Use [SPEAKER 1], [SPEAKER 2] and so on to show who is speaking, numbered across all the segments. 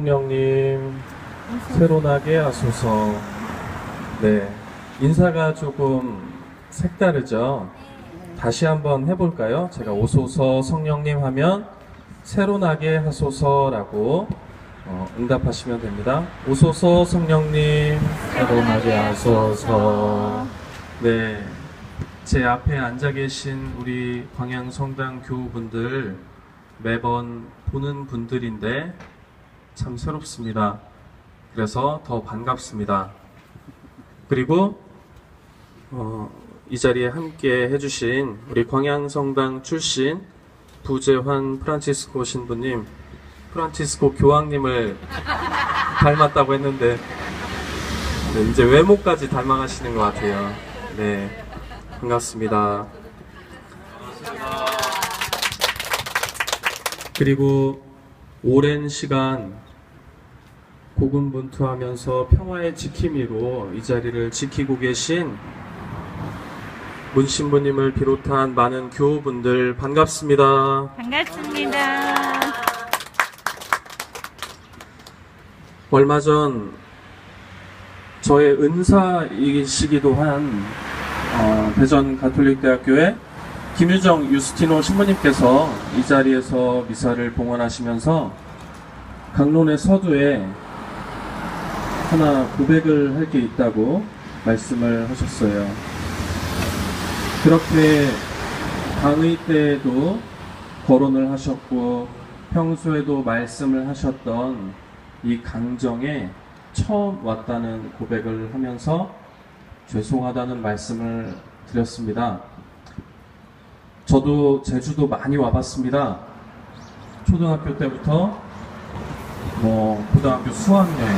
[SPEAKER 1] 성령님 새로나게 하소서. 네, 인사가 조금 색다르죠? 다시 한번 해볼까요? 제가 오소서 성령님 하면 새로나게 하소서라고 응답하시면 됩니다. 오소서 성령님 새로나게 하소서. 네, 제 앞에 앉아 계신 우리 광양성당 교우분들 매번 보는 분들인데 참 새롭습니다. 그래서 더 반갑습니다. 그리고 이 자리에 함께 해주신 우리 광양성당 출신 부재환 프란치스코 신부님, 프란치스코 교황님을 닮았다고 했는데 네, 이제 외모까지 닮아가시는 것 같아요. 네, 반갑습니다. 그리고 오랜 시간 고군분투하면서 평화의 지킴이로 이 자리를 지키고 계신 문 신부님을 비롯한 많은 교우분들 반갑습니다.
[SPEAKER 2] 반갑습니다.
[SPEAKER 1] 얼마 전 저의 은사이시기도 한 대전 가톨릭대학교의 김유정 유스티노 신부님께서 이 자리에서 미사를 봉헌하시면서 강론의 서두에 하나 고백을 할 게 있다고 말씀을 하셨어요. 그렇게 강의 때에도 거론을 하셨고 평소에도 말씀을 하셨던 이 강정에 처음 왔다는 고백을 하면서 죄송하다는 말씀을 드렸습니다. 저도 제주도 많이 와봤습니다. 초등학교 때부터 고등학교 수학여행,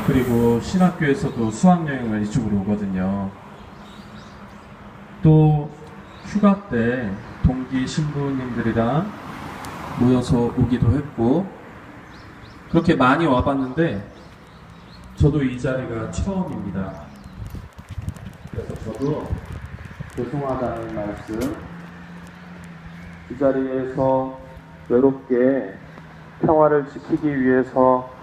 [SPEAKER 1] 그리고 신학교에서도 수학여행을 이쪽으로 오거든요. 또 휴가 때 동기 신부님들이랑 모여서 오기도 했고 그렇게 많이 와봤는데 저도 이 자리가 처음입니다. 그래서 저도 죄송하다는 말씀, 이 자리에서 외롭게 평화를 지키기 위해서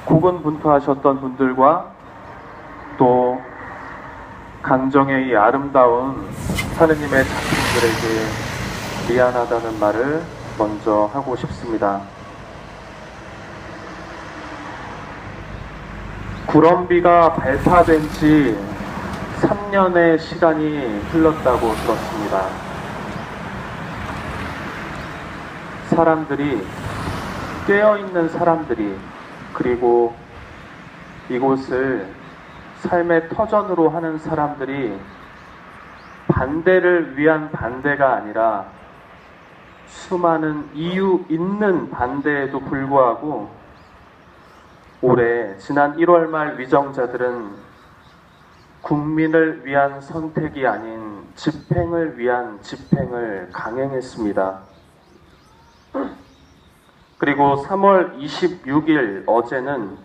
[SPEAKER 1] 고군분투하셨던 분들과 또 강정의 이 아름다운 하느님의 자식들에게 미안하다는 말을 먼저 하고 싶습니다. 구럼비가 발파된 지 3년의 시간이 흘렀다고 들었습니다. 사람들이, 깨어있는 사람들이, 그리고 이곳을 삶의 터전으로 하는 사람들이 반대를 위한 반대가 아니라 수많은 이유 있는 반대에도 불구하고 올해 지난 1월 말 위정자들은 국민을 위한 선택이 아닌 집행을 위한 집행을 강행했습니다. 그리고 3월 26일 어제는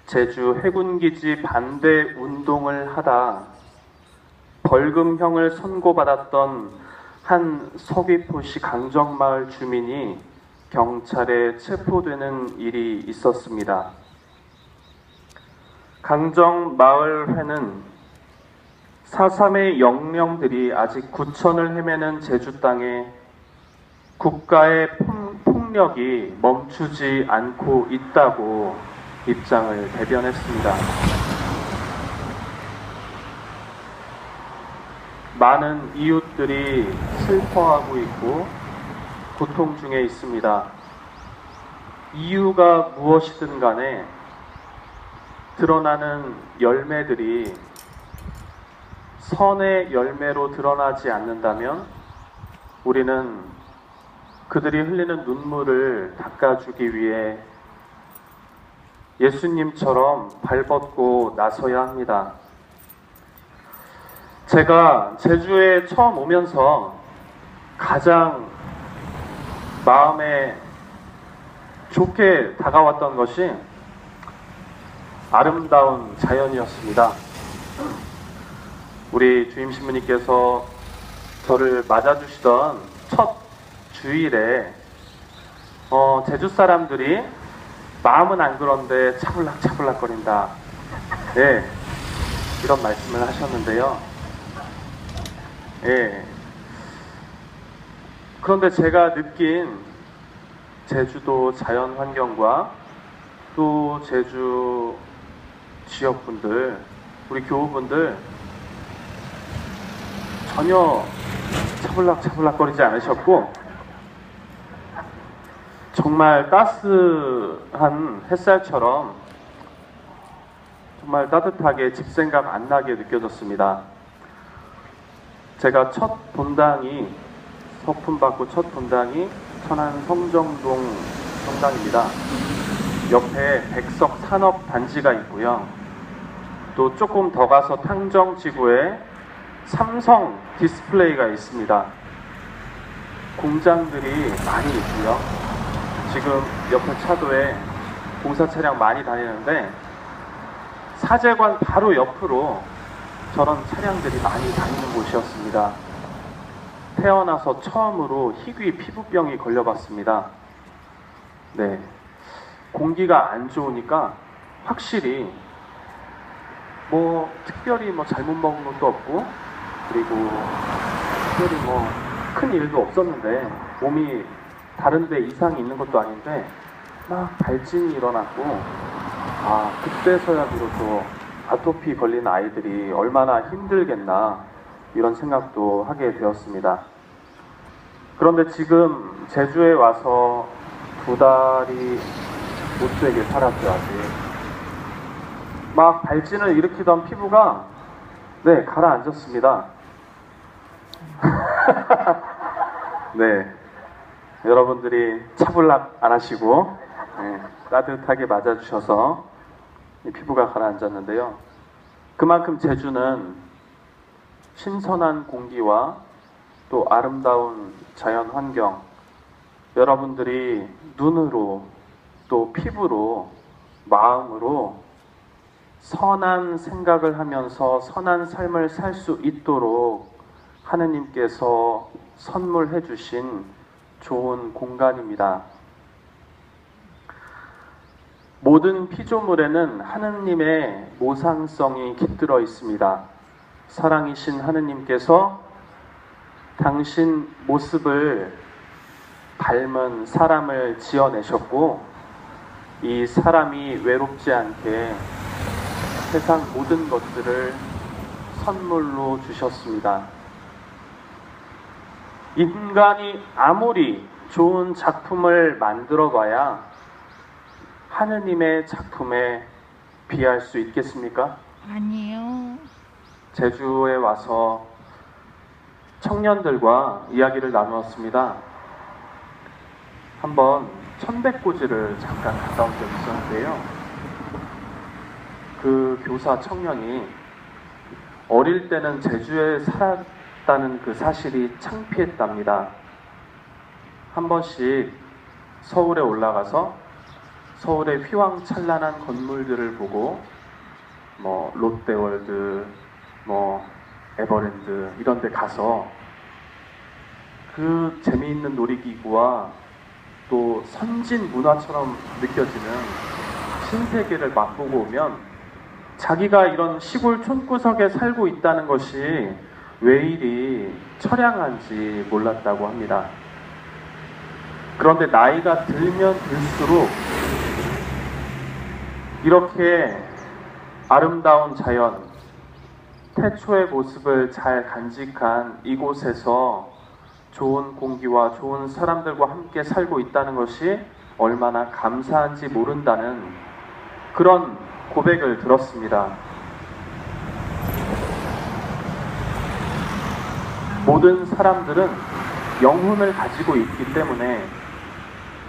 [SPEAKER 1] 제주 해군기지 반대 운동을 하다 벌금형을 선고받았던 한 서귀포시 강정마을 주민이 경찰에 체포되는 일이 있었습니다. 강정마을회는 4.3의 영령들이 아직 구천을 헤매는 제주 땅에 국가의 폭력이 멈추지 않고 있다고 입장을 대변했습니다. 많은 이웃들이 슬퍼하고 있고 고통 중에 있습니다. 이유가 무엇이든 간에 드러나는 열매들이 선의 열매로 드러나지 않는다면 우리는 그들이 흘리는 눈물을 닦아주기 위해 예수님처럼 발벗고 나서야 합니다. 제가 제주에 처음 오면서 가장 마음에 좋게 다가왔던 것이 아름다운 자연이었습니다. 우리 주임 신부님께서 저를 맞아주시던 첫 주일에
[SPEAKER 3] 제주 사람들이 마음은 안 그런데 차불락차불락거린다. 네, 이런 말씀을 하셨는데요. 예. 그런데 제가 느낀 제주도 자연 환경과 또 제주 지역분들, 우리 교우분들 전혀 차불락차불락거리지 않으셨고 정말 따스한 햇살처럼 정말 따뜻하게 집생각 안 나게 느껴졌습니다. 제가 첫 본당이 서품 받고 첫 본당이 천안 성정동 성당입니다. 옆에 백석 산업단지가 있고요. 또 조금 더 가서 탕정지구에 삼성 디스플레이가 있습니다. 공장들이 많이 있고요. 지금 옆에 차도에 공사 차량 많이 다니는데 사제관 바로 옆으로 저런 차량들이 많이 다니는 곳이었습니다. 태어나서 처음으로 희귀 피부병이 걸려봤습니다. 네, 공기가 안 좋으니까 확실히 특별히 잘못 먹은 것도 없고 그리고 특별히 큰 일도 없었는데 몸이 다른데 이상이 있는 것도 아닌데 막 발진이 일어났고 그때서야 비로소 아토피 걸린 아이들이 얼마나 힘들겠나 이런 생각도 하게 되었습니다. 그런데 지금 제주에 와서 2달이 못 되게 살았죠. 아직 막 발진을 일으키던 피부가 가라앉았습니다. 네, 여러분들이 차불락 안 하시고 따뜻하게 맞아주셔서 이 피부가 가라앉았는데요. 그만큼 제주는 신선한 공기와 또 아름다운 자연 환경, 여러분들이 눈으로 또 피부로 마음으로 선한 생각을 하면서 선한 삶을 살 수 있도록 하느님께서 선물해 주신 좋은 공간입니다. 모든 피조물에는 하느님의 모상성이 깃들어 있습니다. 사랑이신 하느님께서 당신 모습을 닮은 사람을 지어내셨고 이 사람이 외롭지 않게 세상 모든 것들을 선물로 주셨습니다. 인간이 아무리 좋은 작품을 만들어 봐야 하느님의 작품에 비할 수 있겠습니까?
[SPEAKER 2] 아니요.
[SPEAKER 3] 제주에 와서 청년들과 이야기를 나누었습니다. 한번 천백고지를 잠깐 갔다 온 적이 있었는데요. 그 교사 청년이 어릴 때는 제주에 살았다는 그 사실이 창피했답니다. 한 번씩 서울에 올라가서 서울의 휘황찬란한 건물들을 보고 롯데월드, 에버랜드 이런 데 가서 그 재미있는 놀이기구와 또 선진 문화처럼 느껴지는 신세계를 맛보고 오면 자기가 이런 시골 촌구석에 살고 있다는 것이 왜 이리 처량한지 몰랐다고 합니다. 그런데 나이가 들면 들수록 이렇게 아름다운 자연, 태초의 모습을 잘 간직한 이곳에서 좋은 공기와 좋은 사람들과 함께 살고 있다는 것이 얼마나 감사한지 모른다는 그런 고백을 들었습니다. 모든 사람들은 영혼을 가지고 있기 때문에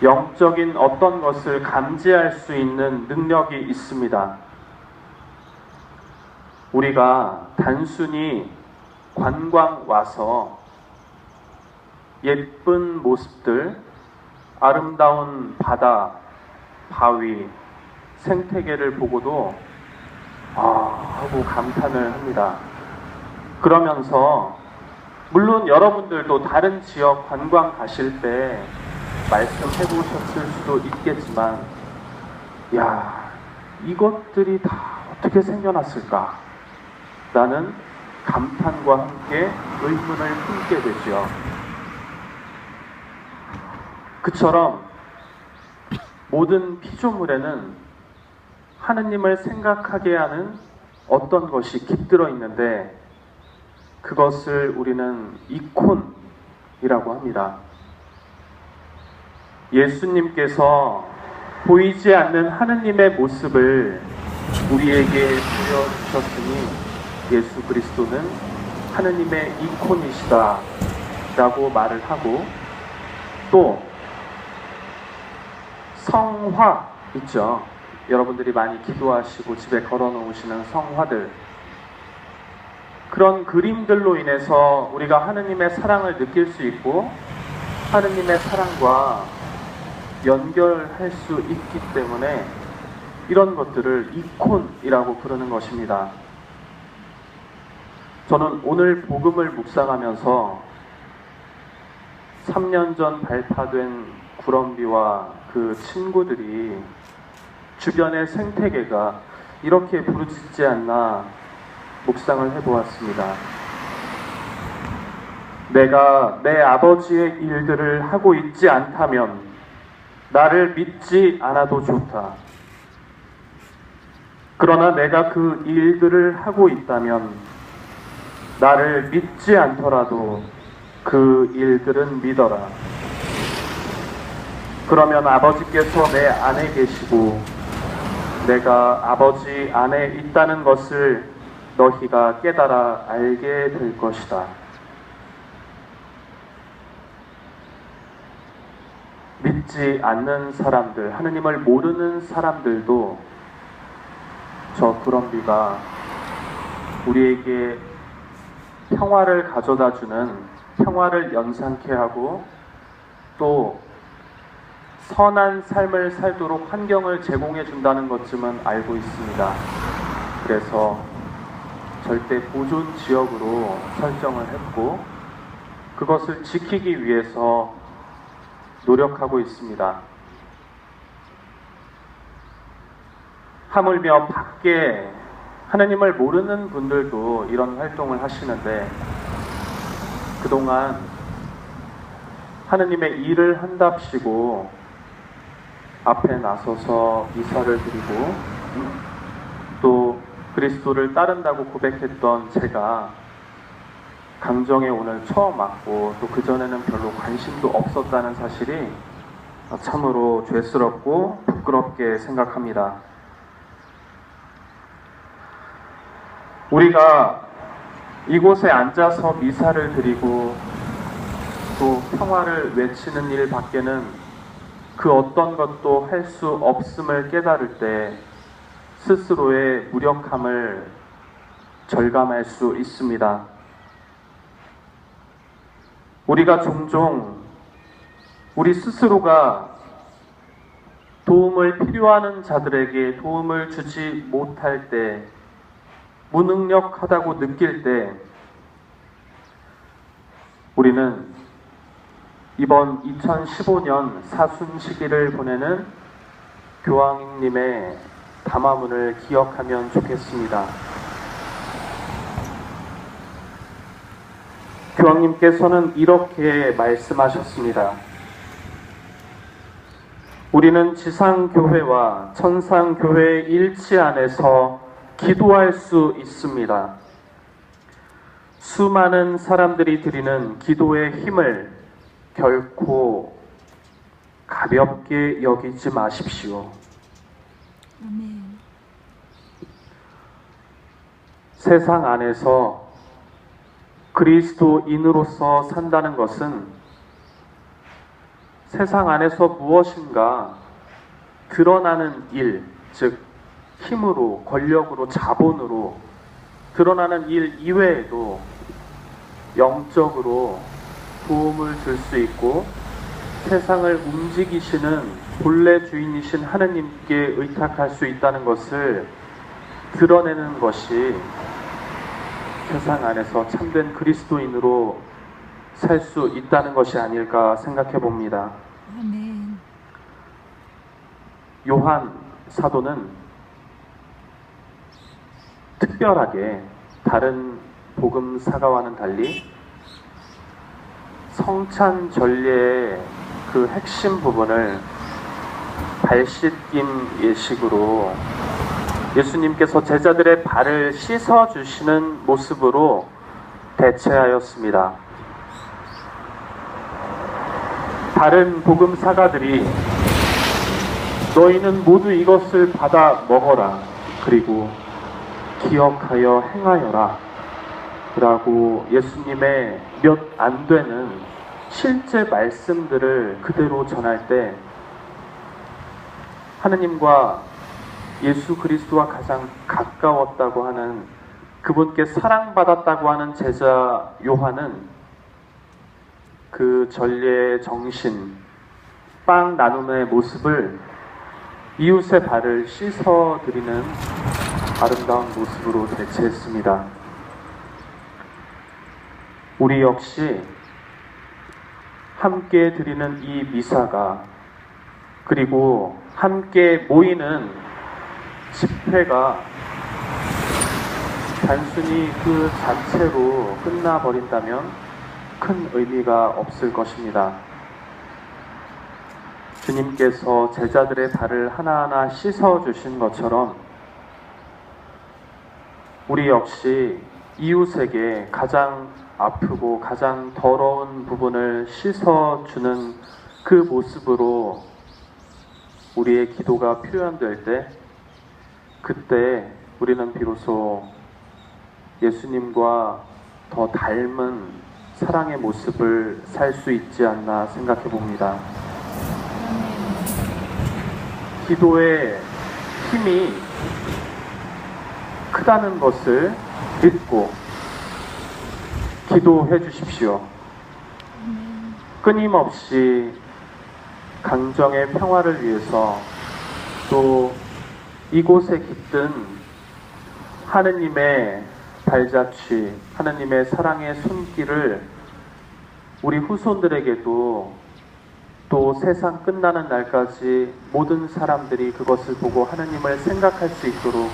[SPEAKER 3] 영적인 어떤 것을 감지할 수 있는 능력이 있습니다. 우리가 단순히 관광 와서 예쁜 모습들, 아름다운 바다, 바위, 생태계를 보고도 하고 감탄을 합니다. 그러면서 물론 여러분들도 다른 지역 관광 가실 때 말씀해 보셨을 수도 있겠지만, 야, 이것들이 다 어떻게 생겨났을까? 라는 감탄과 함께 의문을 품게 되죠. 그처럼 모든 피조물에는 하느님을 생각하게 하는 어떤 것이 깃들어 있는데, 그것을 우리는 이콘이라고 합니다. 예수님께서 보이지 않는 하느님의 모습을 우리에게 보여주셨으니 예수 그리스도는 하느님의 이콘이시다 라고 말을 하고, 또 성화 있죠. 여러분들이 많이 기도하시고 집에 걸어 놓으시는 성화들, 그런 그림들로 인해서 우리가 하느님의 사랑을 느낄 수 있고 하느님의 사랑과 연결할 수 있기 때문에 이런 것들을 이콘이라고 부르는 것입니다. 저는 오늘 복음을 묵상하면서 3년 전 발파된 구럼비와 그 친구들이 주변의 생태계가 이렇게 부르짖지 않나 묵상을 해보았습니다. 내가 내 아버지의 일들을 하고 있지 않다면 나를 믿지 않아도 좋다. 그러나 내가 그 일들을 하고 있다면 나를 믿지 않더라도 그 일들은 믿어라. 그러면 아버지께서 내 안에 계시고 내가 아버지 안에 있다는 것을 너희가 깨달아 알게 될 것이다. 믿지 않는 사람들, 하느님을 모르는 사람들도 저 구럼비가 우리에게 평화를 가져다주는, 평화를 연상케 하고 또 선한 삶을 살도록 환경을 제공해 준다는 것쯤은 알고 있습니다. 그래서 절대 보존 지역으로 설정을 했고 그것을 지키기 위해서 노력하고 있습니다. 하물며 밖에 하나님을 모르는 분들도 이런 활동을 하시는데, 그동안 하나님의 일을 한답시고 앞에 나서서 이사를 드리고 또 그리스도를 따른다고 고백했던 제가 강정에 오늘 처음 왔고 또 그전에는 별로 관심도 없었다는 사실이 참으로 죄스럽고 부끄럽게 생각합니다. 우리가 이곳에 앉아서 미사를 드리고 또 평화를 외치는 일 밖에는 그 어떤 것도 할 수 없음을 깨달을 때 스스로의 무력함을 절감할 수 있습니다. 우리가 종종 우리 스스로가 도움을 필요하는 자들에게 도움을 주지 못할 때, 무능력하다고 느낄 때 우리는 이번 2015년 사순 시기를 보내는 교황님의 담화문을 기억하면 좋겠습니다. 교황님께서는 이렇게 말씀하셨습니다. 우리는 지상교회와 천상교회의 일치 안에서 기도할 수 있습니다. 수많은 사람들이 드리는 기도의 힘을 결코 가볍게 여기지 마십시오.
[SPEAKER 2] 아멘.
[SPEAKER 3] 세상 안에서 그리스도인으로서 산다는 것은 세상 안에서 무엇인가 드러나는 일, 즉 힘으로, 권력으로, 자본으로 드러나는 일 이외에도 영적으로 도움을 줄 수 있고 세상을 움직이시는 본래 주인이신 하느님께 의탁할 수 있다는 것을 드러내는 것이 세상 안에서 참된 그리스도인으로 살 수 있다는 것이 아닐까 생각해 봅니다.
[SPEAKER 2] 아멘.
[SPEAKER 3] 요한 사도는 특별하게 다른 복음사가와는 달리 성찬 전례의 그 핵심 부분을 발씻김 예식으로 예수님께서 제자들의 발을 씻어주시는 모습으로 대체하였습니다. 다른 복음사가들이 너희는 모두 이것을 받아 먹어라. 그리고 기억하여 행하여라. 라고 예수님의 몇 안 되는 실제 말씀들을 그대로 전할 때 하느님과 예수 그리스도와 가장 가까웠다고 하는 그분께 사랑받았다고 하는 제자 요한은 그 전례의 정신, 빵 나눔의 모습을 이웃의 발을 씻어드리는 아름다운 모습으로 대체했습니다. 우리 역시 함께 드리는 이 미사가 그리고 함께 모이는 집회가 단순히 그 자체로 끝나버린다면 큰 의미가 없을 것입니다. 주님께서 제자들의 발을 하나하나 씻어주신 것처럼 우리 역시 이웃에게 가장 아프고 가장 더러운 부분을 씻어주는 그 모습으로 우리의 기도가 표현될 때 그때 우리는 비로소 예수님과 더 닮은 사랑의 모습을 살 수 있지 않나 생각해 봅니다. 기도의 힘이 크다는 것을 믿고 기도해 주십시오. 끊임없이 강정의 평화를 위해서 또 이곳에 깃든 하느님의 발자취, 하느님의 사랑의 손길을 우리 후손들에게도 또 세상 끝나는 날까지 모든 사람들이 그것을 보고 하느님을 생각할 수 있도록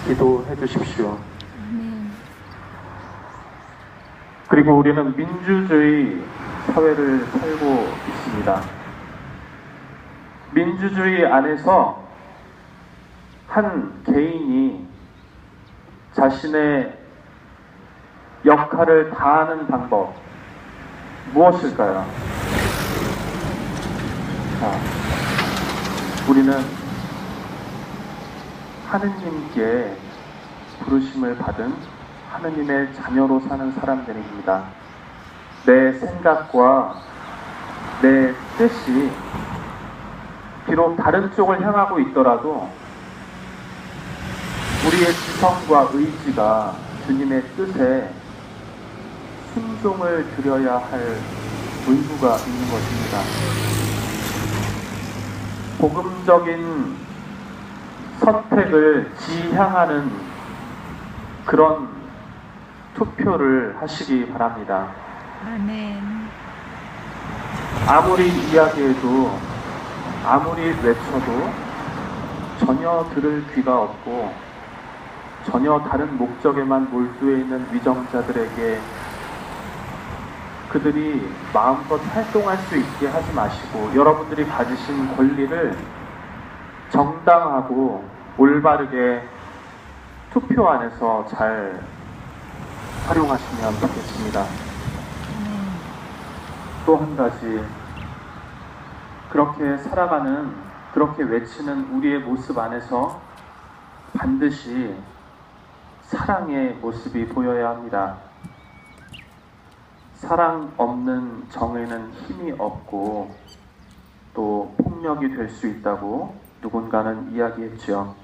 [SPEAKER 3] 기도해 주십시오. 그리고 우리는 민주주의 사회를 살고 있습니다. 민주주의 안에서 한 개인이 자신의 역할을 다하는 방법 무엇일까요? 자, 우리는 하느님께 부르심을 받은 하느님의 자녀로 사는 사람들입니다. 내 생각과 내 뜻이 비록 다른 쪽을 향하고 있더라도 우리의 지성과 의지가 주님의 뜻에 순종을 드려야 할 의무가 있는 것입니다. 복음적인 선택을 지향하는 그런 투표를 하시기 바랍니다.
[SPEAKER 2] 아멘.
[SPEAKER 3] 아무리 이야기해도 아무리 외쳐도 전혀 들을 귀가 없고 전혀 다른 목적에만 몰두해 있는 위정자들에게 그들이 마음껏 활동할 수 있게 하지 마시고 여러분들이 가지신 권리를 정당하고 올바르게 투표 안에서 잘 활용하시면 좋겠습니다. 또 한 가지, 그렇게 살아가는, 그렇게 외치는 우리의 모습 안에서 반드시 사랑의 모습이 보여야 합니다. 사랑 없는 정에는 힘이 없고 또 폭력이 될 수 있다고 누군가는 이야기했죠.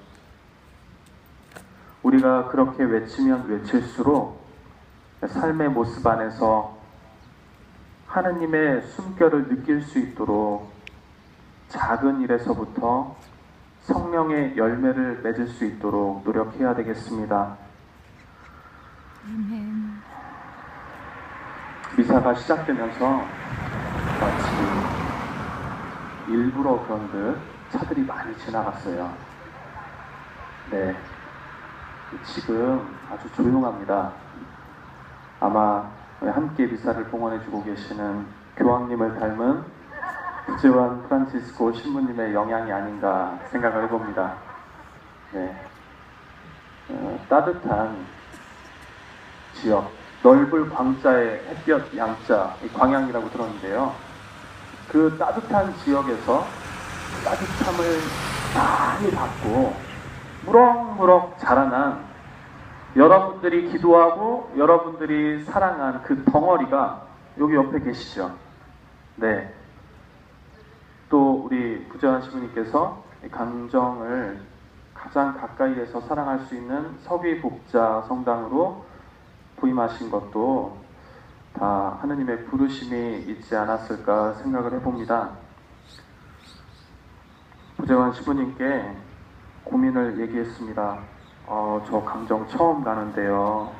[SPEAKER 3] 우리가 그렇게 외치면 외칠수록 삶의 모습 안에서 하느님의 숨결을 느낄 수 있도록 작은 일에서부터 성령의 열매를 맺을 수 있도록 노력해야 되겠습니다.
[SPEAKER 2] 아멘.
[SPEAKER 3] 미사가 시작되면서 마치 일부러 그런 듯 차들이 많이 지나갔어요. 네, 지금 아주 조용합니다. 아마 함께 미사를 봉헌해주고 계시는 교황님을 닮은 부재환 프란치스코 신부님의 영향이 아닌가 생각을 해봅니다. 네, 따뜻한 지역, 넓을 광자의 햇볕 양자, 광양이라고 들었는데요. 그 따뜻한 지역에서 따뜻함을 많이 받고 무럭무럭 자라난 여러분들이 기도하고 여러분들이 사랑한 그 덩어리가 여기 옆에 계시죠. 네. 또 우리 부재환 신부님께서 강정을 가장 가까이에서 사랑할 수 있는 서귀복자 성당으로 부임하신 것도 다 하느님의 부르심이 있지 않았을까 생각을 해봅니다. 부재환 신부님께 고민을 얘기했습니다. 저 강정 처음 가는데요.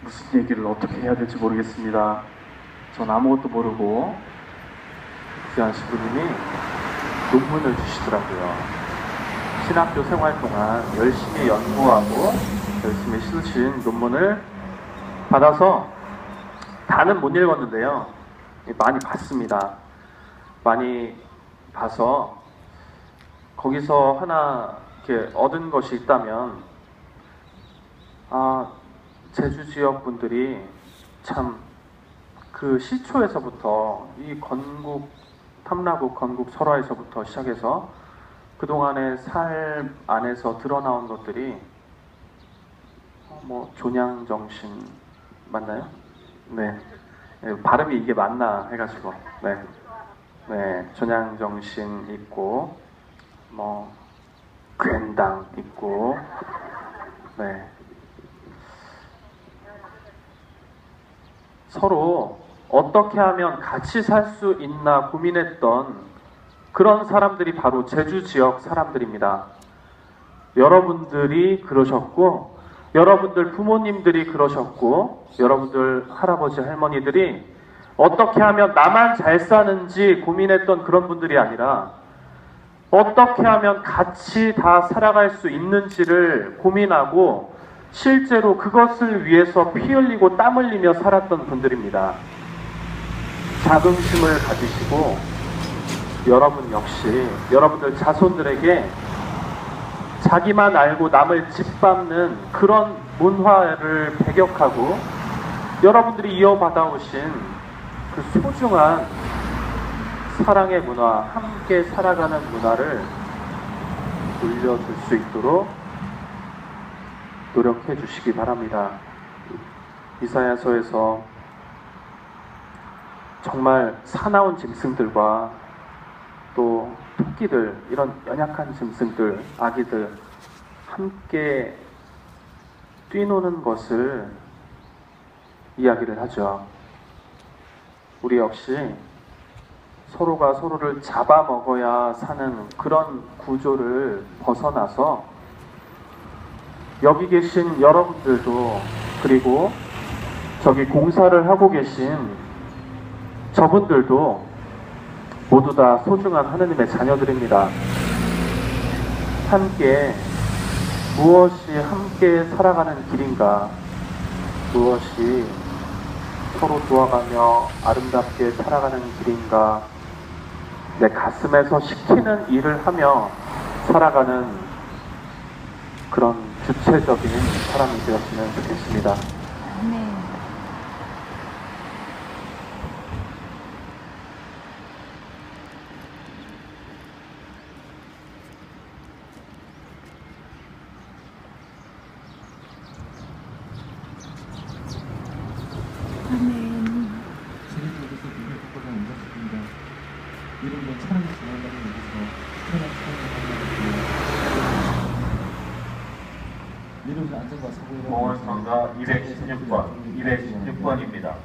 [SPEAKER 3] 무슨 얘기를 어떻게 해야 될지 모르겠습니다. 전 아무것도 모르고 부재환 신부님이 논문을 주시더라고요. 신학교 생활 동안 열심히 연구하고 열심히 쓰신 논문을 받아서 다는 못 읽었는데요. 많이 봤습니다. 많이 봐서 거기서 하나 이렇게 얻은 것이 있다면, 제주 지역 분들이 참 그 시초에서부터 이 건국 탐라국 건국 설화에서부터 시작해서 그동안의 삶 안에서 드러나온 것들이 존양정신 맞나요? 네. 발음이 이게 맞나 해가지고 네, 존양정신 있고 괜당 있고, 네. 서로 어떻게 하면 같이 살 수 있나 고민했던 그런 사람들이 바로 제주 지역 사람들입니다. 여러분들이 그러셨고, 여러분들 부모님들이 그러셨고, 여러분들 할아버지 할머니들이 어떻게 하면 나만 잘 사는지 고민했던 그런 분들이 아니라 어떻게 하면 같이 다 살아갈 수 있는지를 고민하고 실제로 그것을 위해서 피 흘리고 땀 흘리며 살았던 분들입니다. 자긍심을 가지시고 여러분 역시 여러분들 자손들에게 자기만 알고 남을 짓밟는 그런 문화를 배격하고 여러분들이 이어받아 오신 그 소중한 사랑의 문화, 함께 살아가는 문화를 물려줄 수 있도록 노력해 주시기 바랍니다. 이사야서에서 정말 사나운 짐승들과 또 토끼들, 이런 연약한 짐승들, 아기들 함께 뛰노는 것을 이야기를 하죠. 우리 역시 서로가 서로를 잡아먹어야 사는 그런 구조를 벗어나서 여기 계신 여러분들도, 그리고 저기 공사를 하고 계신 저분들도 모두 다 소중한 하느님의 자녀들입니다. 함께 무엇이 함께 살아가는 길인가, 무엇이 서로 도와가며 아름답게 살아가는 길인가, 내 가슴에서 시키는 일을 하며 살아가는 그런 주체적인 사람이 되었으면 좋겠습니다.
[SPEAKER 2] 아멘. 아멘.
[SPEAKER 1] 지금부터 누구의 뜻보다 인정습니다. 이름은 차라리 지난다는 얘기죠. 이름은 안전과 사고를
[SPEAKER 4] 공원선거 216번, 216번입니다.